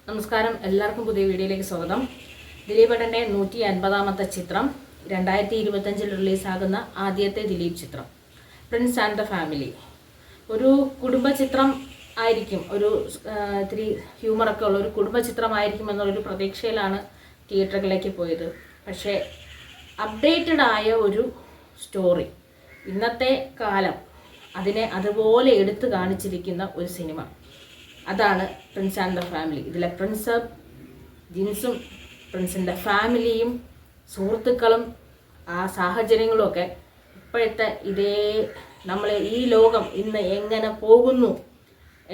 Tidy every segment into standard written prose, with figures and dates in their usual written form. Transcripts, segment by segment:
നമസ്കാരം, എല്ലാവർക്കും പുതിയ വീഡിയോയിലേക്ക് സ്വാഗതം. ദിലീപേട്ടൻ്റെ 150ാമത്തെ ചിത്രം 2025 റിലീസാകുന്ന ആദ്യത്തെ ദിലീപ് ചിത്രം പ്രിൻസ് ആൻഡ് ദ ഫാമിലി. ഒരു കുടുംബ ചിത്രം ആയിരിക്കും, ഒരു ഇത്തിരി ഹ്യൂമറൊക്കെ ഉള്ള ഒരു കുടുംബ ചിത്രമായിരിക്കും എന്നുള്ളൊരു പ്രതീക്ഷയിലാണ് തിയേറ്ററുകളിലേക്ക് പോയത്. പക്ഷേ അപ്ഡേറ്റഡ് ആയ ഒരു സ്റ്റോറി, ഇന്നത്തെ കാലം അതിനെ അതുപോലെ എടുത്തു കാണിച്ചിരിക്കുന്ന ഒരു സിനിമ, അതാണ് പ്രിൻസ് ആൻഡ് ദ ഫാമിലി. ഇതിലെ പ്രിൻസ് ജിൻസും പ്രിൻസിൻ്റെ ഫാമിലിയും സുഹൃത്തുക്കളും ആ സാഹചര്യങ്ങളും ഒക്കെ ഇപ്പോഴത്തെ നമ്മൾ ഈ ലോകം ഇന്ന് എങ്ങനെ പോകുന്നു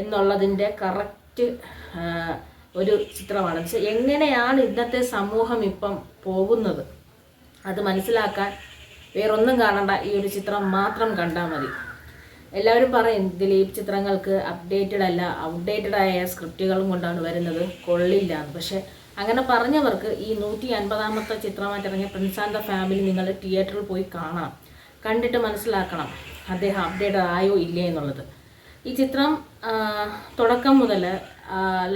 എന്നുള്ളതിൻ്റെ കറക്റ്റ് ഒരു ചിത്രമാണ്. എങ്ങനെയാണ് ഇന്നത്തെ സമൂഹം ഇപ്പം പോകുന്നത് അത് മനസ്സിലാക്കാൻ വേറൊന്നും കാണണ്ട, ഈ ഒരു ചിത്രം മാത്രം കണ്ടാൽ മതി. എല്ലാവരും പറയും ദിലീപ് ചിത്രങ്ങൾക്ക് അപ്ഡേറ്റഡ് അല്ല, ഔട്ട്ഡേറ്റഡ് ആയ സ്ക്രിപ്റ്റുകളും കൊണ്ടാണ് വരുന്നത്, കൊള്ളില്ല എന്ന്. പക്ഷേ അങ്ങനെ പറഞ്ഞവർക്ക് ഈ 150ാമത്തെ ചിത്രമായിട്ട് ഇറങ്ങിയ പ്രിൻസ് ആൻഡ് ദ ഫാമിലി നിങ്ങൾ തിയേറ്ററിൽ പോയി കാണണം, കണ്ടിട്ട് മനസ്സിലാക്കണം അദ്ദേഹം അപ്ഡേറ്റഡ് ആയോ ഇല്ലേ എന്നുള്ളത്. ഈ ചിത്രം തുടക്കം മുതൽ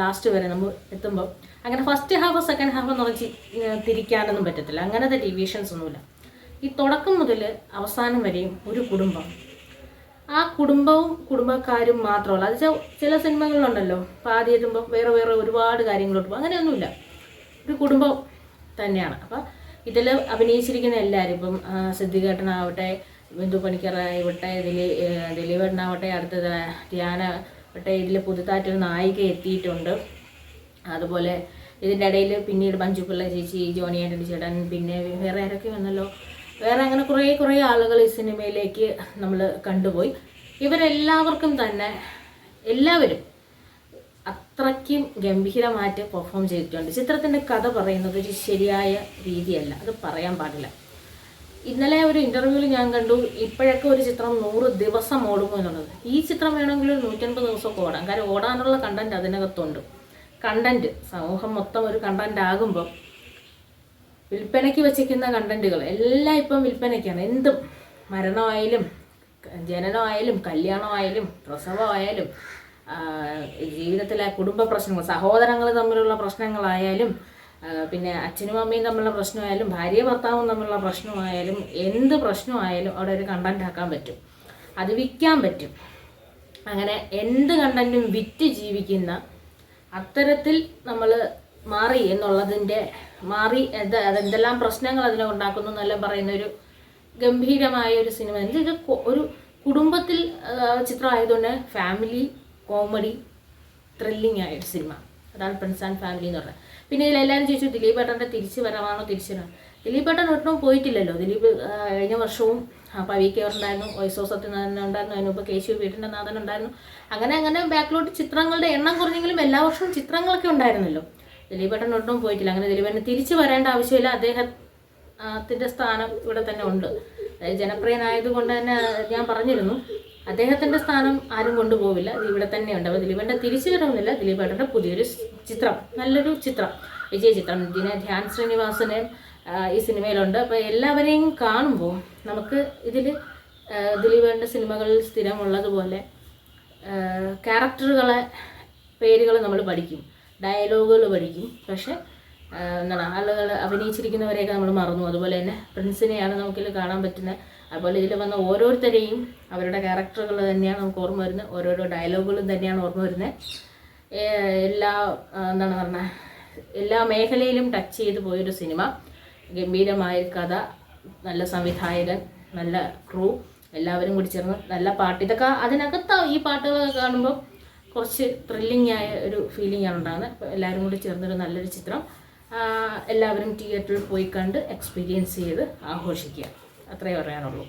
ലാസ്റ്റ് വരെ നമ്മൾ എത്തുമ്പോൾ അങ്ങനെ ഫസ്റ്റ് ഹാഫ് സെക്കൻഡ് ഹാഫ് എന്ന് പറഞ്ഞ് തിരിക്കാനൊന്നും പറ്റത്തില്ല, അങ്ങനത്തെ ഡീവിയേഷൻസ് ഒന്നുമില്ല. ഈ തുടക്കം മുതൽ അവസാനം വരെയും ഒരു കുടുംബം, ആ കുടുംബവും കുടുംബക്കാരും മാത്രമല്ല. അത് ചില സിനിമകളിലുണ്ടല്ലോ, അപ്പോൾ ആദ്യം എത്തുമ്പോൾ വേറെ വേറെ ഒരുപാട് കാര്യങ്ങളോട്ട് പോകും, അങ്ങനെയൊന്നുമില്ല, ഒരു കുടുംബം തന്നെയാണ്. അപ്പം ഇതിൽ അഭിനയിച്ചിരിക്കുന്ന എല്ലാവരും, ഇപ്പം സിദ്ദിഖേട്ടനാവട്ടെ, ബിന്ദു പണിക്കറാവട്ടെ, ദിലീപേട്ടനാവട്ടെ, അടുത്തത് ധ്യാന ആവട്ടെ, ഇതിൽ പുതുതായിട്ടൊരു നായിക എത്തിയിട്ടുണ്ട്. അതുപോലെ ഇതിൻ്റെ ഇടയിൽ പിന്നീട് മഞ്ജുപിള്ള ചേച്ചി, ജോണി ആൻ്റണി ചേട്ടൻ, പിന്നെ വേറെ ആരൊക്കെ വന്നല്ലോ, വേറെ അങ്ങനെ കുറേ ആളുകൾ ഈ സിനിമയിലേക്ക് നമ്മൾ കണ്ടുപോയി. ഇവരെല്ലാവർക്കും തന്നെ എല്ലാവരും അത്രയ്ക്കും ഗംഭീരമായിട്ട് പെർഫോം ചെയ്തിട്ടുണ്ട്. ചിത്രത്തിൻ്റെ കഥ പറയുന്നത് ഒരു ശരിയായ രീതിയല്ല, അത് പറയാൻ പാടില്ല. ഇന്നലെ ഒരു ഇൻ്റർവ്യൂവിൽ ഞാൻ കണ്ടു, ഇപ്പോഴൊക്കെ ഒരു ചിത്രം 100 ദിവസം ഓടുമോ എന്നുള്ളത്. ഈ ചിത്രം വേണമെങ്കിൽ 150 ദിവസമൊക്കെ ഓടാം, കാരണം ഓടാനുള്ള കണ്ടൻറ്റ് അതിനകത്തുണ്ട്. കണ്ടൻറ്റ് സമൂഹം മൊത്തം ഒരു കണ്ടൻറ്റ് ആകുമ്പോൾ വിൽപ്പനയ്ക്ക് വെച്ചിരിക്കുന്ന കണ്ടൻറ്റുകൾ എല്ലാം ഇപ്പം വിൽപ്പനയ്ക്കാണ്. എന്തും, മരണമായാലും ജനനമായാലും കല്യാണമായാലും പ്രസവമായാലും ജീവിതത്തിലെ കുടുംബ പ്രശ്നങ്ങൾ, സഹോദരങ്ങൾ തമ്മിലുള്ള പ്രശ്നങ്ങളായാലും, പിന്നെ അച്ഛനും അമ്മയും തമ്മിലുള്ള പ്രശ്നമായാലും, ഭാര്യ ഭർത്താവും തമ്മിലുള്ള പ്രശ്നമായാലും, എന്ത് പ്രശ്നമായാലും അവിടെ ഒരു കണ്ടന്റ് ആക്കാൻ പറ്റും, അത് വിൽക്കാൻ പറ്റും. അങ്ങനെ എന്ത് കണ്ടന്റും വിറ്റ് ജീവിക്കുന്ന അത്തരത്തിൽ നമ്മൾ മാറി എന്നുള്ളതിൻ്റെ അതെന്തെല്ലാം പ്രശ്നങ്ങൾ അതിനെ ഉണ്ടാക്കുന്നു എന്നെല്ലാം പറയുന്ന ഒരു ഗംഭീരമായ ഒരു സിനിമ. ഇത് ഒരു കുടുംബത്തിൽ ചിത്രമായതുകൊണ്ട് ഫാമിലി കോമഡി ത്രില്ലിംഗ് ആയ ഒരു സിനിമ, അതാണ് പ്രിൻസ് ആൻഡ് ഫാമിലി എന്ന് പറഞ്ഞത്. പിന്നെ ഇതിലെല്ലാവരും ചോദിച്ചു ദിലീപേട്ടൻ്റെ തിരിച്ചു വരവാണോ തിരിച്ചുവരാൻ. ദിലീപേട്ടൻ ഒട്ടും പോയിട്ടില്ലല്ലോ. ദിലീപ് കഴിഞ്ഞ വർഷവും പവിക്ക് ഉണ്ടായിരുന്നു, വോയിസ് ഓഫ് സത്യനാരായണൻ ഉണ്ടായിരുന്നു, അതിനുമ്പോൾ കേശു വീട്ടിൻ്റെ നാഥൻ ഉണ്ടായിരുന്നു. അങ്ങനെ ബാക്കിലോട്ട് ചിത്രങ്ങളുടെ എണ്ണം കുറഞ്ഞെങ്കിലും എല്ലാ വർഷവും ചിത്രങ്ങളൊക്കെ ഉണ്ടായിരുന്നല്ലോ. ദിലീപേട്ടൻ ഒട്ടും പോയിട്ടില്ല. അങ്ങനെ ദിലീപേട്ടന് തിരിച്ചു വരേണ്ട ആവശ്യമില്ല, അദ്ദേഹത്തിൻ്റെ സ്ഥാനം ഇവിടെ തന്നെ ഉണ്ട്. അതായത് ജനപ്രിയനായതുകൊണ്ട് തന്നെ ഞാൻ പറഞ്ഞിരുന്നു, അദ്ദേഹത്തിൻ്റെ സ്ഥാനം ആരും കൊണ്ടുപോവില്ല, ഇവിടെ തന്നെയുണ്ട്. അപ്പോൾ ദിലീപേട്ടൻ തിരിച്ചു വരണമെന്നില്ല. ദിലീപേട്ടൻ്റെ പുതിയൊരു ചിത്രം, നല്ലൊരു ചിത്രം, വിജയ ചിത്രം. ധ്യാൻ ശ്രീനിവാസന് ഈ സിനിമയിലുണ്ട്. അപ്പോൾ എല്ലാവരെയും കാണുമ്പോൾ നമുക്ക് ഇതിൽ ദിലീപേട്ടൻ്റെ സിനിമകളിൽ സ്ഥിരമുള്ളതുപോലെ ക്യാരക്ടറുകളെ പേരുകൾ നമ്മൾ പഠിക്കും, ഡയലോഗുകൾ പഠിക്കും. പക്ഷെ ആളുകൾ അഭിനയിച്ചിരിക്കുന്നവരെയൊക്കെ നമ്മൾ മറന്നു. അതുപോലെ തന്നെ പ്രിൻസിനെയാണ് നമുക്കിതിൽ കാണാൻ പറ്റുന്നത്. അതുപോലെ ഇതിൽ വന്ന ഓരോരുത്തരെയും അവരുടെ ക്യാരക്ടറുകൾ തന്നെയാണ് നമുക്ക് ഓർമ്മ വരുന്നത്, ഓരോരോ ഡയലോഗുകളും തന്നെയാണ് ഓർമ്മ വരുന്നത്. എല്ലാ മേഖലയിലും ടച്ച് ചെയ്ത് പോയൊരു സിനിമ, ഗംഭീരമായ കഥ, നല്ല സംവിധായകൻ, നല്ല ക്രൂ, എല്ലാവരും കൂടി ചേർന്ന് നല്ല പാട്ട്. ഇതൊക്കെ അതിനകത്ത് ഈ പാട്ടുകളൊക്കെ കാണുമ്പോൾ കുറച്ച് ത്രില്ലിംഗ് ആയ ഒരു ഫീലിംഗ് ആണ് ഉണ്ടാകുന്നത്. അപ്പോൾ എല്ലാവരും കൂടി ചേർന്നൊരു നല്ലൊരു ചിത്രം എല്ലാവരും തിയേറ്ററിൽ പോയി കണ്ട് എക്സ്പീരിയൻസ് ചെയ്ത് ആഘോഷിക്കുക, അത്രയേ പറയാനുള്ളൂ.